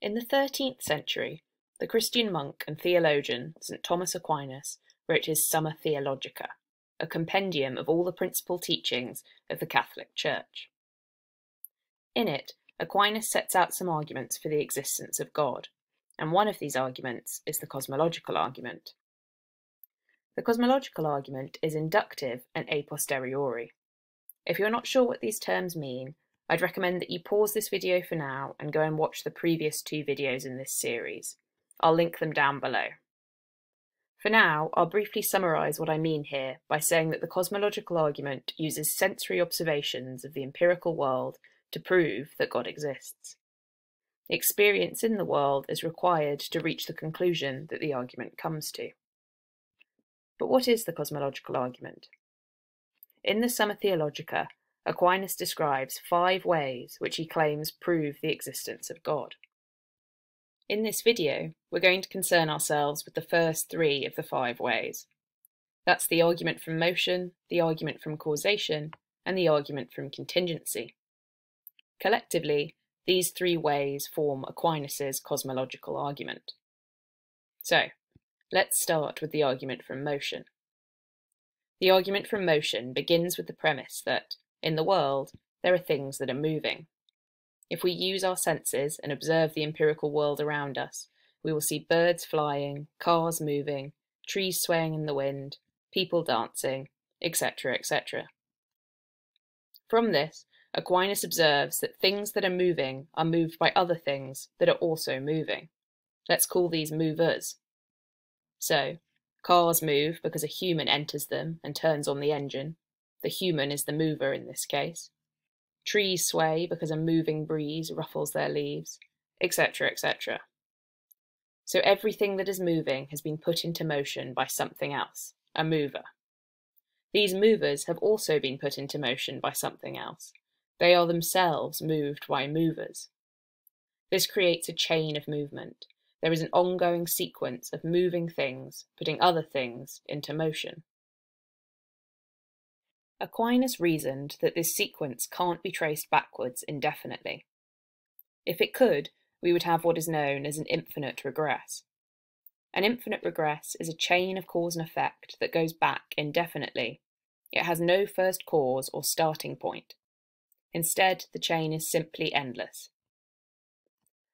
In the 13th century, the Christian monk and theologian St. Thomas Aquinas wrote his Summa Theologica, a compendium of all the principal teachings of the Catholic Church. In it, Aquinas sets out some arguments for the existence of God, and one of these arguments is the cosmological argument. The cosmological argument is inductive and a posteriori. If you're not sure what these terms mean, I'd recommend that you pause this video for now and go and watch the previous 2 videos in this series. I'll link them down below. For now, I'll briefly summarise what I mean here by saying that the cosmological argument uses sensory observations of the empirical world to prove that God exists. Experience in the world is required to reach the conclusion that the argument comes to. But what is the cosmological argument? In the Summa Theologica, Aquinas describes 5 ways which he claims prove the existence of God. In this video, we're going to concern ourselves with the first 3 of the 5 ways. That's the argument from motion, the argument from causation, and the argument from contingency. Collectively, these 3 ways form Aquinas' cosmological argument. So, let's start with the argument from motion. The argument from motion begins with the premise that, in the world, there are things that are moving. If we use our senses and observe the empirical world around us, we will see birds flying, cars moving, trees swaying in the wind, people dancing, etc., etc. From this, Aquinas observes that things that are moving are moved by other things that are also moving. Let's call these movers. So, cars move because a human enters them and turns on the engine. The human is the mover in this case. Trees sway because a moving breeze ruffles their leaves, etc., etc. So everything that is moving has been put into motion by something else, a mover. These movers have also been put into motion by something else. They are themselves moved by movers. This creates a chain of movement. There is an ongoing sequence of moving things putting other things into motion. Aquinas reasoned that this sequence can't be traced backwards indefinitely. If it could, we would have what is known as an infinite regress. An infinite regress is a chain of cause and effect that goes back indefinitely. It has no first cause or starting point. Instead, the chain is simply endless.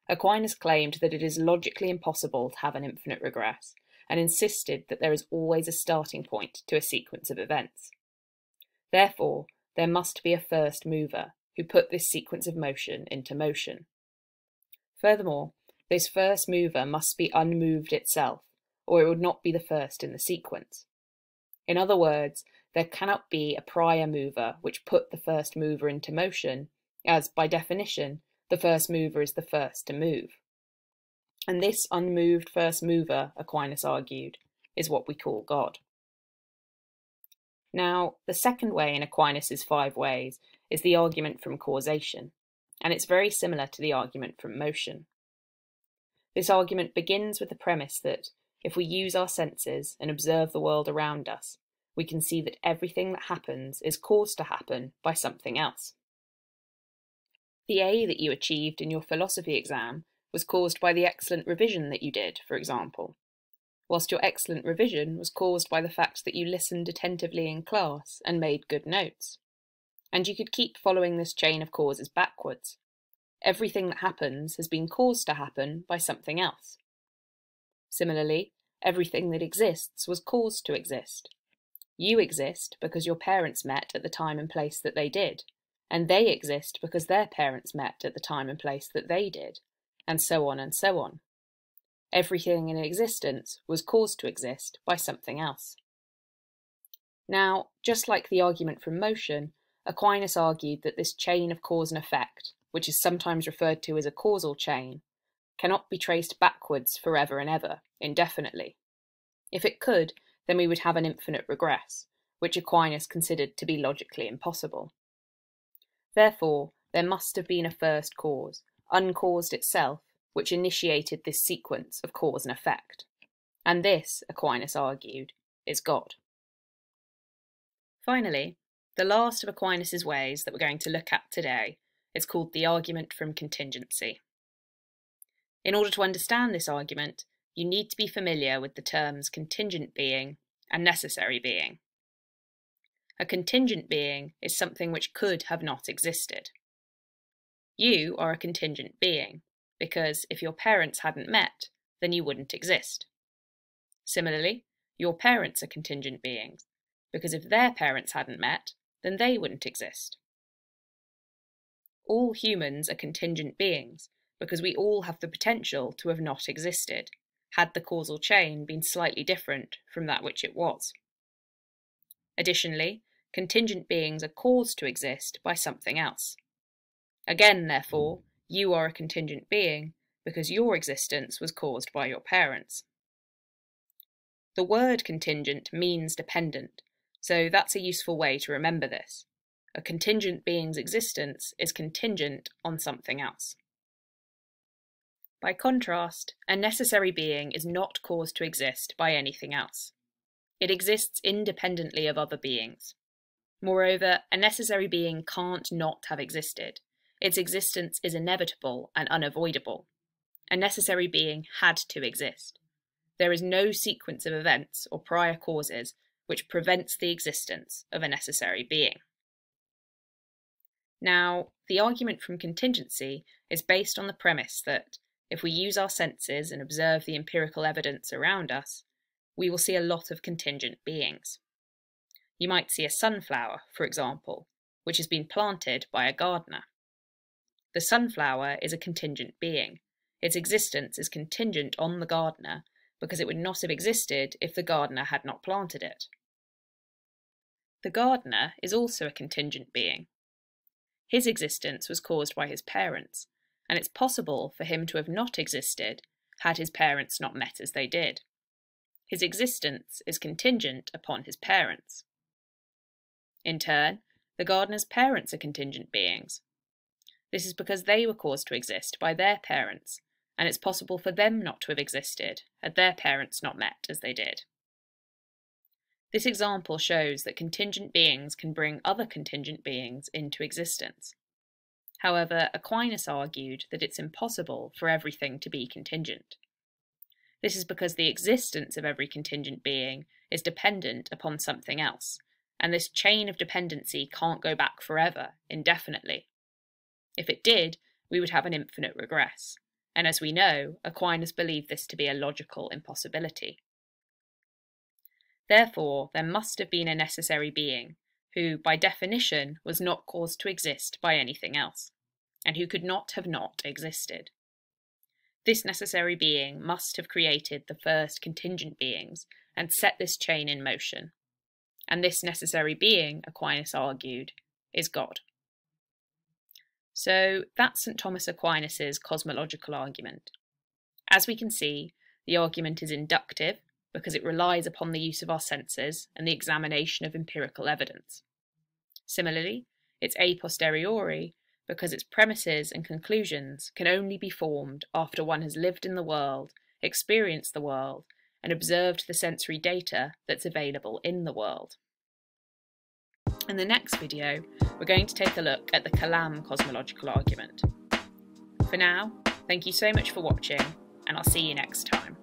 Aquinas claimed that it is logically impossible to have an infinite regress, and insisted that there is always a starting point to a sequence of events. Therefore, there must be a first mover who put this sequence of motion into motion. Furthermore, this first mover must be unmoved itself, or it would not be the first in the sequence. In other words, there cannot be a prior mover which put the first mover into motion, as, by definition, the first mover is the first to move. And this unmoved first mover, Aquinas argued, is what we call God. Now, the second way in Aquinas' 5 ways is the argument from causation, and it's very similar to the argument from motion. This argument begins with the premise that, if we use our senses and observe the world around us, we can see that everything that happens is caused to happen by something else. The A that you achieved in your philosophy exam was caused by the excellent revision that you did, for example, whilst your excellent revision was caused by the fact that you listened attentively in class and made good notes. And you could keep following this chain of causes backwards. Everything that happens has been caused to happen by something else. Similarly, everything that exists was caused to exist. You exist because your parents met at the time and place that they did, and they exist because their parents met at the time and place that they did, and so on and so on. Everything in existence was caused to exist by something else. Now, just like the argument from motion, Aquinas argued that this chain of cause and effect, which is sometimes referred to as a causal chain, cannot be traced backwards forever and ever, indefinitely. If it could, then we would have an infinite regress, which Aquinas considered to be logically impossible. Therefore, there must have been a first cause, uncaused itself, which initiated this sequence of cause and effect. And this, Aquinas argued, is God. Finally, the last of Aquinas' ways that we're going to look at today is called the argument from contingency. In order to understand this argument, you need to be familiar with the terms contingent being and necessary being. A contingent being is something which could have not existed. You are a contingent being, because if your parents hadn't met, then you wouldn't exist. Similarly, your parents are contingent beings, because if their parents hadn't met, then they wouldn't exist. All humans are contingent beings, because we all have the potential to have not existed, had the causal chain been slightly different from that which it was. Additionally, contingent beings are caused to exist by something else. Again, therefore, you are a contingent being because your existence was caused by your parents. The word contingent means dependent, so that's a useful way to remember this. A contingent being's existence is contingent on something else. By contrast, a necessary being is not caused to exist by anything else. It exists independently of other beings. Moreover, a necessary being can't not have existed. Its existence is inevitable and unavoidable. A necessary being had to exist. There is no sequence of events or prior causes which prevents the existence of a necessary being. Now, the argument from contingency is based on the premise that if we use our senses and observe the empirical evidence around us, we will see a lot of contingent beings. You might see a sunflower, for example, which has been planted by a gardener. The sunflower is a contingent being. Its existence is contingent on the gardener because it would not have existed if the gardener had not planted it. The gardener is also a contingent being. His existence was caused by his parents, and it's possible for him to have not existed had his parents not met as they did. His existence is contingent upon his parents. In turn, the gardener's parents are contingent beings. This is because they were caused to exist by their parents, and it's possible for them not to have existed had their parents not met as they did. This example shows that contingent beings can bring other contingent beings into existence. However, Aquinas argued that it's impossible for everything to be contingent. This is because the existence of every contingent being is dependent upon something else, and this chain of dependency can't go back forever, indefinitely. If it did, we would have an infinite regress, and as we know, Aquinas believed this to be a logical impossibility. Therefore, there must have been a necessary being, who, by definition, was not caused to exist by anything else, and who could not have not existed. This necessary being must have created the first contingent beings and set this chain in motion. And this necessary being, Aquinas argued, is God. So that's St. Thomas Aquinas' cosmological argument. As we can see, the argument is inductive because it relies upon the use of our senses and the examination of empirical evidence. Similarly, it's a posteriori because its premises and conclusions can only be formed after one has lived in the world, experienced the world, and observed the sensory data that's available in the world. In the next video, we're going to take a look at the KALAM cosmological argument. For now, thank you so much for watching, and I'll see you next time.